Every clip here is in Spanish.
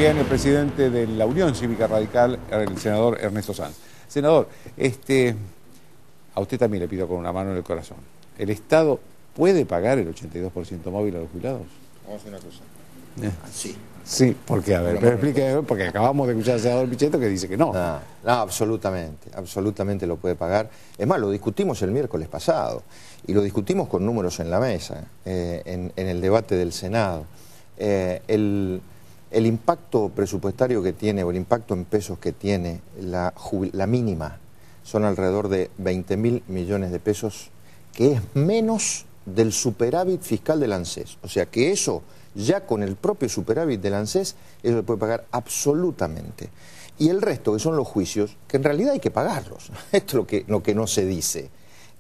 También el presidente de la Unión Cívica Radical, el senador Ernesto Sanz. Senador, a usted también le pido con una mano en el corazón. ¿El Estado puede pagar el 82% móvil a los jubilados? Vamos a hacer una cosa. Sí. Sí, porque, a ver, pero explíqueme, porque acabamos de escuchar al senador Pichetto que dice que no. No, absolutamente lo puede pagar. Es más, lo discutimos el miércoles pasado y lo discutimos con números en la mesa, en el debate del Senado. El impacto presupuestario que tiene, o el impacto en pesos que tiene la mínima, son alrededor de 20.000 millones de pesos, que es menos del superávit fiscal del ANSES. O sea que eso, ya con el propio superávit del ANSES, eso se puede pagar absolutamente. Y el resto, que son los juicios, que en realidad hay que pagarlos. Esto es lo que no se dice.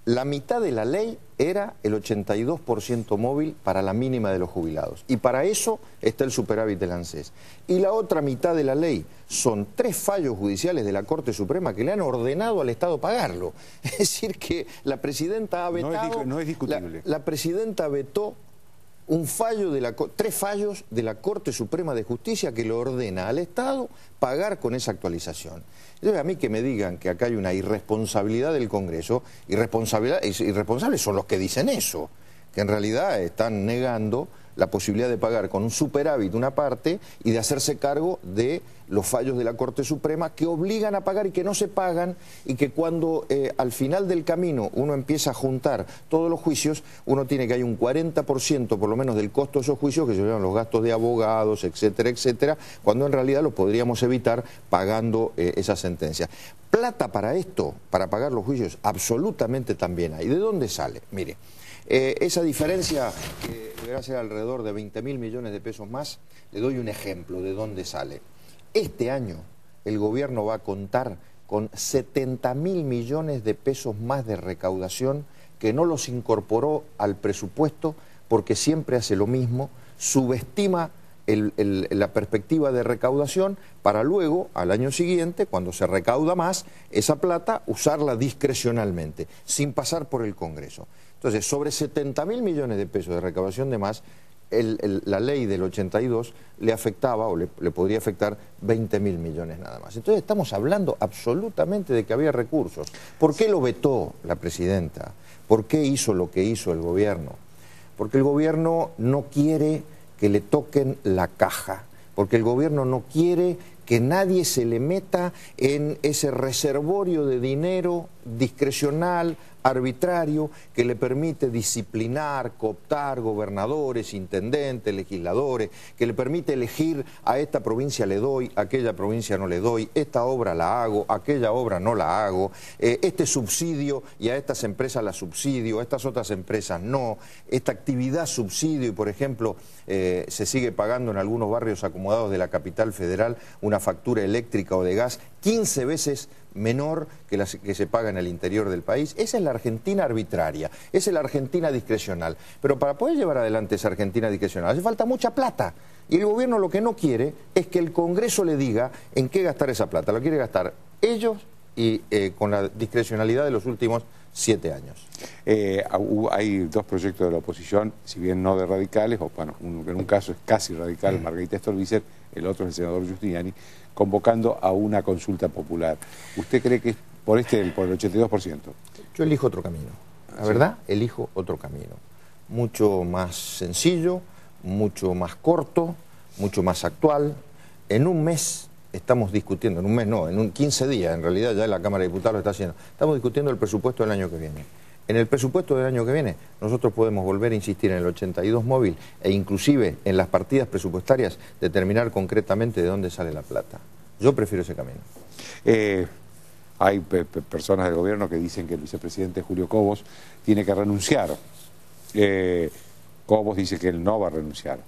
La mitad de la ley era el 82% móvil para la mínima de los jubilados. Y para eso está el superávit del ANSES. Y la otra mitad de la ley son 3 fallos judiciales de la Corte Suprema que le han ordenado al Estado pagarlo. Es decir, que la presidenta ha vetado... No es discutible. La presidenta vetó un fallo 3 fallos de la Corte Suprema de Justicia que le ordena al Estado pagar con esa actualización. Entonces, a mí que me digan que acá hay una irresponsabilidad del Congreso, irresponsables son los que dicen eso, que en realidad están negando la posibilidad de pagar con un superávit una parte y de hacerse cargo de los fallos de la Corte Suprema que obligan a pagar y que no se pagan, y que cuando al final del camino uno empieza a juntar todos los juicios, uno tiene que hay un 40% por lo menos del costo de esos juicios que se llaman los gastos de abogados, etcétera, etcétera, cuando en realidad los podríamos evitar pagando esas sentencias. Plata para esto, para pagar los juicios, absolutamente también hay. ¿De dónde sale? Mire, esa diferencia que deberá ser alrededor de 20.000 millones de pesos más, le doy un ejemplo de dónde sale. Este año el gobierno va a contar con 70.000 millones de pesos más de recaudación que no los incorporó al presupuesto porque siempre hace lo mismo, subestima la perspectiva de recaudación para luego, al año siguiente, cuando se recauda más, esa plata usarla discrecionalmente, sin pasar por el Congreso. Entonces, sobre 70.000 millones de pesos de recaudación de más, la ley del 82 le afectaba, o le podría afectar 20.000 millones nada más. Entonces estamos hablando absolutamente de que había recursos. ¿Por qué lo vetó la presidenta? ¿Por qué hizo lo que hizo el gobierno? Porque el gobierno no quiere que le toquen la caja, porque el gobierno no quiere que nadie se le meta en ese reservorio de dinero discrecional, arbitrario, que le permite disciplinar, cooptar gobernadores, intendentes, legisladores, que le permite elegir a esta provincia le doy, a aquella provincia no le doy, esta obra la hago, aquella obra no la hago, este subsidio y a estas empresas la subsidio, a estas otras empresas no, esta actividad subsidio y por ejemplo se sigue pagando en algunos barrios acomodados de la capital federal una factura eléctrica o de gas 15 veces menor que la que se paga en el interior del país. Esa es la Argentina arbitraria, esa es la Argentina discrecional. Pero para poder llevar adelante esa Argentina discrecional hace falta mucha plata. Y el gobierno lo que no quiere es que el Congreso le diga en qué gastar esa plata. Lo quiere gastar ellos y con la discrecionalidad de los últimos 7 años. Hay 2 proyectos de la oposición, si bien no de radicales, o bueno, en un caso es casi radical, Margarita Stolbizer, el otro es el senador Giustiniani, convocando a una consulta popular. ¿Usted cree que es por el 82%? Yo elijo otro camino. La verdad, elijo otro camino. Mucho más sencillo, mucho más corto, mucho más actual. En un mes estamos discutiendo, en un mes no, en 15 días, en realidad ya la Cámara de Diputados lo está haciendo. Estamos discutiendo el presupuesto del año que viene. En el presupuesto del año que viene nosotros podemos volver a insistir en el 82 móvil e inclusive en las partidas presupuestarias determinar concretamente de dónde sale la plata. Yo prefiero ese camino. Hay personas del gobierno que dicen que el vicepresidente Julio Cobos tiene que renunciar. Cobos dice que él no va a renunciar.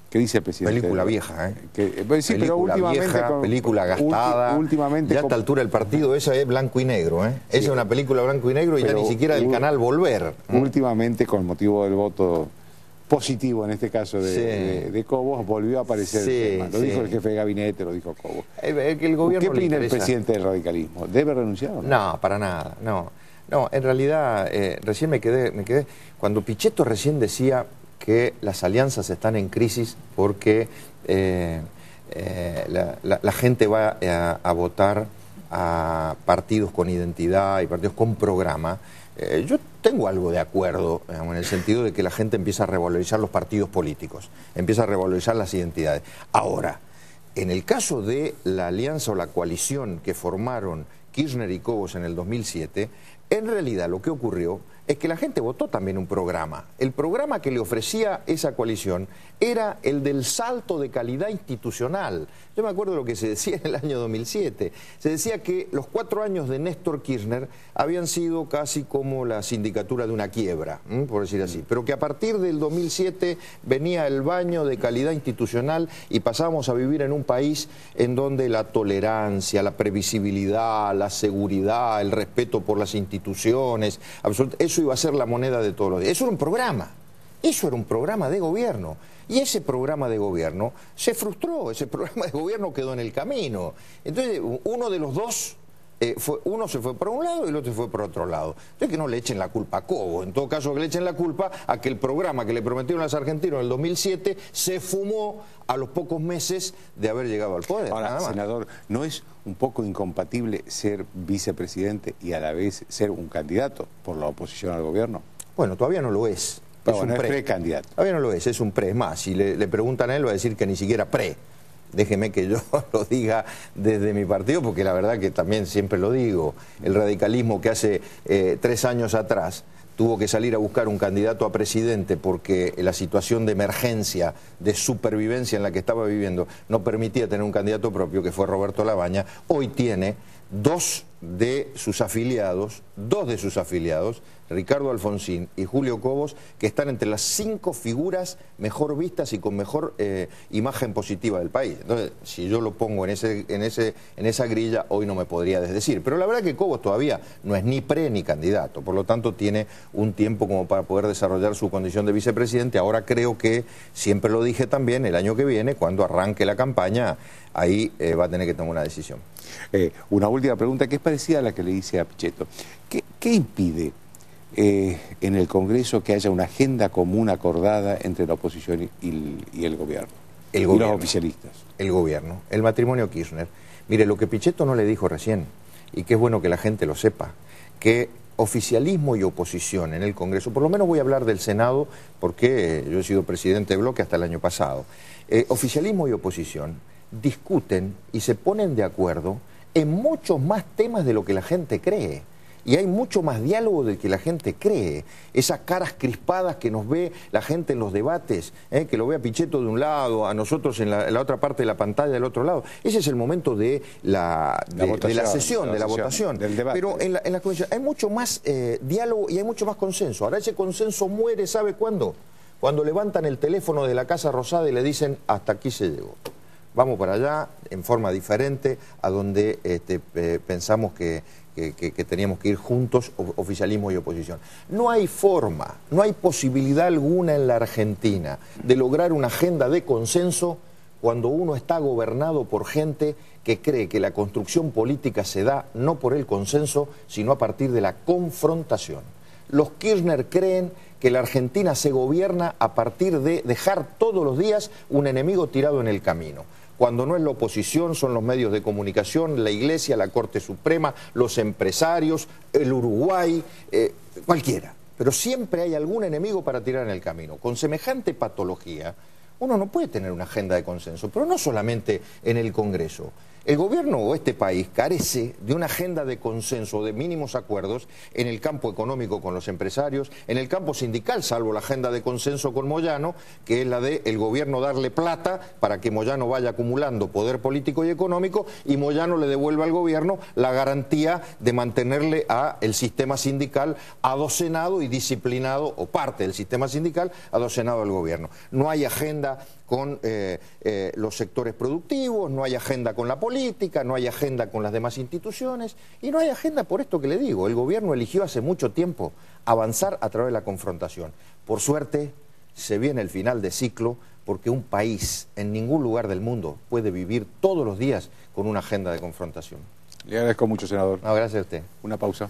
¿Qué dice el presidente? Película vieja, ¿eh? Sí, película pero últimamente vieja, película gastada. Últimamente ya a esta altura el partido, esa es blanco y negro, ¿eh? Esa es una película blanco y negro y ya ni siquiera del canal Volver. Últimamente, con motivo del voto positivo, en este caso de Cobos, volvió a aparecer el tema. Lo dijo el jefe de gabinete, lo dijo Cobos. El gobierno ¿Qué opina el presidente del radicalismo? ¿Debe renunciar o no? No, para nada, no. No, en realidad, recién me quedé, cuando Pichetto recién decía que las alianzas están en crisis porque la gente va a votar a partidos con identidad y partidos con programa. Yo tengo algo de acuerdo, digamos, en el sentido de que la gente empieza a revalorizar los partidos políticos, empieza a revalorizar las identidades. Ahora, en el caso de la alianza o la coalición que formaron Kirchner y Cobos en el 2007, en realidad lo que ocurrió es que la gente votó también un programa. El programa que le ofrecía esa coalición era el del salto de calidad institucional. Yo me acuerdo de lo que se decía en el año 2007. Se decía que los 4 años de Néstor Kirchner habían sido casi como la sindicatura de una quiebra, por decir así. Pero que a partir del 2007 venía el baño de calidad institucional y pasábamos a vivir en un país en donde la tolerancia, la previsibilidad, la seguridad, el respeto por las instituciones, eso iba a ser la moneda de todos los días. Eso era un programa. Eso era un programa de gobierno. Y ese programa de gobierno se frustró, ese programa de gobierno quedó en el camino. Entonces, uno de los dos, uno se fue por un lado y el otro se fue por otro lado. Entonces, que no le echen la culpa a Cobo. En todo caso, que le echen la culpa a que el programa que le prometieron a los argentinos en el 2007 se fumó a los pocos meses de haber llegado al poder. Ahora, senador, ¿no es un poco incompatible ser vicepresidente y a la vez ser un candidato por la oposición al gobierno? Bueno, todavía no lo es. Pero bueno, es precandidato. Todavía no lo es un pre. Es más, si le preguntan a él, va a decir que ni siquiera pre. Déjeme que yo lo diga desde mi partido, porque la verdad que también siempre lo digo. El radicalismo que hace 3 años atrás tuvo que salir a buscar un candidato a presidente porque la situación de emergencia, de supervivencia en la que estaba viviendo, no permitía tener un candidato propio, que fue Roberto Labaña. Hoy tiene dos de sus afiliados, Ricardo Alfonsín y Julio Cobos, que están entre las 5 figuras mejor vistas y con mejor imagen positiva del país. Entonces, si yo lo pongo en esa grilla, hoy no me podría desdecir. Pero la verdad que Cobos todavía no es ni pre ni candidato, por lo tanto tiene un tiempo como para poder desarrollar su condición de vicepresidente. Ahora creo que, siempre lo dije también, el año que viene, cuando arranque la campaña, ahí va a tener que tomar una decisión. Una última pregunta que es parecida a la que le hice a Pichetto. ¿Qué impide en el Congreso que haya una agenda común acordada entre la oposición y el gobierno? Y los oficialistas. El gobierno, el matrimonio Kirchner. Mire, lo que Pichetto no le dijo recién, y que es bueno que la gente lo sepa, que oficialismo y oposición en el Congreso, por lo menos voy a hablar del Senado, porque yo he sido presidente de bloque hasta el año pasado, oficialismo y oposición discuten y se ponen de acuerdo en muchos más temas de lo que la gente cree. Y hay mucho más diálogo del que la gente cree. Esas caras crispadas que nos ve la gente en los debates, que lo ve a Pichetto de un lado, a nosotros en la otra parte de la pantalla del otro lado. Ese es el momento de la sesión, de la votación. Del debate. Pero en la comisión hay mucho más diálogo y hay mucho más consenso. Ahora ese consenso muere, ¿sabe cuándo? Cuando levantan el teléfono de la Casa Rosada y le dicen, hasta aquí se llegó. Vamos para allá en forma diferente a donde pensamos que teníamos que ir juntos, oficialismo y oposición. No hay forma, no hay posibilidad alguna en la Argentina de lograr una agenda de consenso cuando uno está gobernado por gente que cree que la construcción política se da no por el consenso, sino a partir de la confrontación. Los Kirchner creen que la Argentina se gobierna a partir de dejar todos los días un enemigo tirado en el camino. Cuando no es la oposición, son los medios de comunicación, la Iglesia, la Corte Suprema, los empresarios, el Uruguay, cualquiera. Pero siempre hay algún enemigo para tirar en el camino. Con semejante patología, uno no puede tener una agenda de consenso, pero no solamente en el Congreso. El gobierno o este país carece de una agenda de consenso, de mínimos acuerdos en el campo económico con los empresarios, en el campo sindical, salvo la agenda de consenso con Moyano, que es la de el gobierno darle plata para que Moyano vaya acumulando poder político y económico y Moyano le devuelva al gobierno la garantía de mantenerle al sistema sindical adocenado y disciplinado, o parte del sistema sindical adocenado al gobierno. No hay agenda con los sectores productivos, no hay agenda con la política, no hay agenda con las demás instituciones y no hay agenda por esto que le digo. El gobierno eligió hace mucho tiempo avanzar a través de la confrontación. Por suerte se viene el final de ciclo porque un país en ningún lugar del mundo puede vivir todos los días con una agenda de confrontación. Le agradezco mucho, senador. No, gracias a usted. Una pausa.